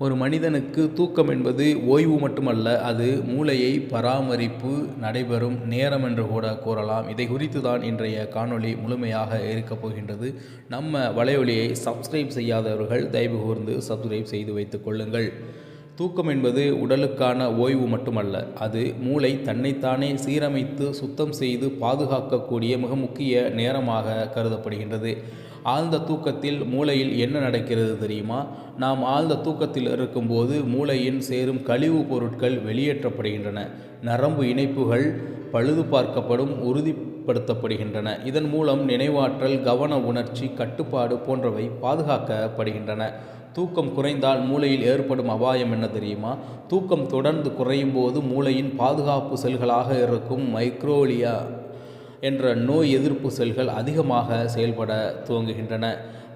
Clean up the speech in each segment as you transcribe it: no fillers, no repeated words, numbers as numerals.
ஒரு மனிதனுக்கு தூக்கம் என்பது ஓய்வு மட்டுமல்ல, அது மூளையை பராமரிப்பு நடைபெறும் நேரம் என்று கூட கூறலாம். இதை குறித்து தான் இன்றைய காணொளி முழுமையாக இருக்கப் போகின்றது. நம்ம வலையொலியை சப்ஸ்கிரைப் செய்யாதவர்கள் தயவு கூர்ந்து சப்ஸ்கிரைப் செய்து வைத்துக் கொள்ளுங்கள். தூக்கம் என்பது உடலுக்கான ஓய்வு மட்டுமல்ல, அது மூளை தன்னைத்தானே சீரமைத்து சுத்தம் செய்து பாதுகாக்கக்கூடிய மிக முக்கிய நேரமாக கருதப்படுகின்றது. ஆழ்ந்த தூக்கத்தில் மூளையில் என்ன நடக்கிறது தெரியுமா? நாம் ஆழ்ந்த தூக்கத்தில் இருக்கும்போது மூளையின் சேரும் கழிவுப் பொருட்கள் வெளியேற்றப்படுகின்றன. நரம்பு இணைப்புகள் பழுது பார்க்கப்படும், உறுதிப்படுத்தப்படுகின்றன. இதன் மூலம் நினைவாற்றல், கவன உணர்ச்சி, கட்டுப்பாடு போன்றவை பாதுகாக்கப்படுகின்றன. தூக்கம் குறைந்தால் மூளையில் ஏற்படும் அபாயம் என்ன தெரியுமா? தூக்கம் தொடர்ந்து குறையும் போது மூளையின் பாதுகாப்பு செல்களாக இருக்கும் மைக்ரோலியா என்ற நோய் எதிர்ப்பு செல்கள் அதிகமாக செயல்பட துவங்குகின்றன.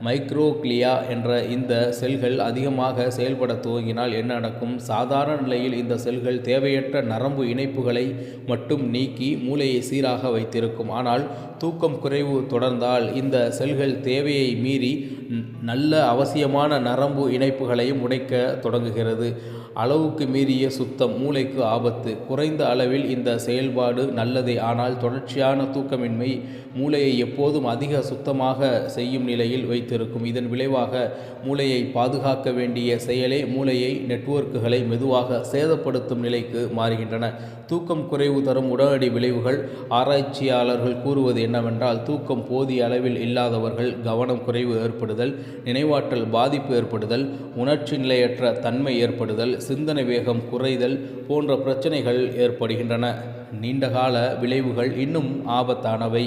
மைக்ரோக்ளியா என்ற இந்த செல்கள் அதிகமாக செயல்பட துவங்கினால் என்ன நடக்கும்? சாதாரண நிலையில் இந்த செல்கள் தேவையற்ற நரம்பு இணைப்புகளை மட்டும் நீக்கி மூளையை சீராக வைத்திருக்கும். ஆனால் தூக்கம் குறைவு தொடர்ந்தால் இந்த செல்கள் தேவையை மீறி நல்ல அவசியமான நரம்பு இணைப்புகளையும் உடைக்க தொடங்குகிறது. அளவுக்கு மீறிய சுத்தம் மூளைக்கு ஆபத்து. குறைந்த அளவில் இந்த செயல்பாடு நல்லதே, ஆனால் தொடர்ச்சியான தூக்கமின்மை மூளையை எப்போதும் அதிக சுத்தமாக செய்யும் நிலையில் வைத்திருக்கும். இதன் விளைவாக மூளையை பாதுகாக்க வேண்டிய செயலே மூளையை நெட்வொர்க்குகளை மெதுவாக சேதப்படுத்தும் நிலைக்கு மாறுகின்றன. தூக்கம் குறைவு தரும் உடனடி விளைவுகள். ஆராய்ச்சியாளர்கள் கூறுவது என்னவென்றால், தூக்கம் போதிய அளவில் இல்லாதவர்கள் கவனம் குறைவு ஏற்படுதல், நினைவாற்றல் பாதிப்பு ஏற்படுதல், உணர்ச்சி நிலையற்ற தன்மை ஏற்படுதல், சிந்தனை வேகம் குறைதல் போன்ற பிரச்சனைகள் ஏற்படுகின்றன. நீண்டகால விளைவுகள் இன்னும் ஆபத்தானவை.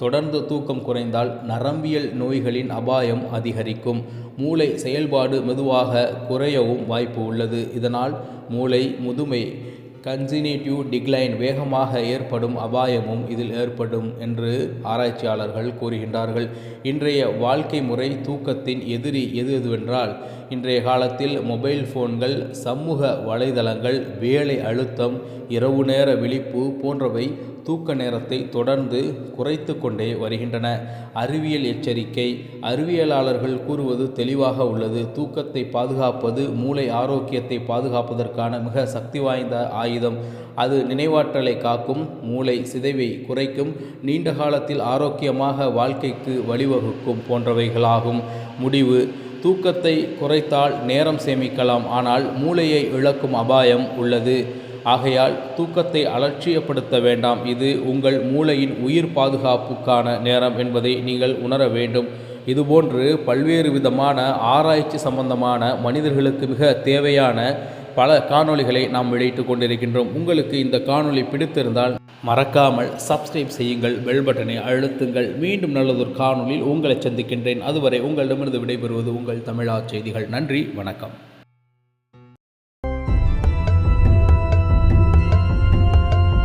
தொடர்ந்து தூக்கம் குறைந்தால் நரம்பியல் நோய்களின் அபாயம் அதிகரிக்கும். மூளை செயல்பாடு மெதுவாக குறையவும் வாய்ப்பு உள்ளது. இதனால் மூளை முதுமை, கன்ஜினேட்டிவ் டிக்ளைன் வேகமாக ஏற்படும் அபாயமும் இதில் ஏற்படும் என்று ஆராய்ச்சியாளர்கள் கூறுகின்றார்கள். இன்றைய வாழ்க்கை முறை தூக்கத்தின் எதிரி எதுவென்றால், இன்றைய காலத்தில் மொபைல் போன்கள், சமூக வலைதளங்கள், வேலை அழுத்தம், இரவு நேர விழிப்பு போன்றவை தூக்க நேரத்தை தொடர்ந்து குறைத்து கொண்டே வருகின்றன. அறிவியல் எச்சரிக்கை. அறிவியலாளர்கள் கூறுவது தெளிவாக உள்ளது. தூக்கத்தை பாதுகாப்பது மூளை ஆரோக்கியத்தை பாதுகாப்பதற்கான மிக சக்தி வாய்ந்த ஆயுதம். அது நினைவாற்றலை காக்கும், மூளை சிதைவை குறைக்கும், நீண்ட காலத்தில் ஆரோக்கியமாக வாழ்க்கைக்கு வழிவகுக்கும் போன்றவைகளாகும். முடிவு: தூக்கத்தை குறைத்தால் நேரம் சேமிக்கலாம், ஆனால் மூளையை இழக்கும் அபாயம் உள்ளது. ஆகையால் தூக்கத்தை அலட்சியப்படுத்த வேண்டாம். இது உங்கள் மூளையின் உயிர் பாதுகாப்புக்கான நேரம் என்பதை நீங்கள் உணர வேண்டும். இதுபோன்று பல்வேறு விதமான ஆராய்ச்சி சம்பந்தமான மனிதர்களுக்கு மிக தேவையான பல காணொளிகளை நாம் வெளியிட்டு கொண்டிருக்கின்றோம். உங்களுக்கு இந்த காணொளி பிடித்திருந்தால் மறக்காமல் சப்ஸ்கிரைப் செய்யுங்கள், பெல் பட்டனை அழுத்துங்கள். மீண்டும் நல்லதொரு காணொளியில் உங்களை சந்திக்கின்றேன். அதுவரை உங்களிடமிருந்து விடைபெறுவது உங்கள் தமிழா செய்திகள். நன்றி, வணக்கம்.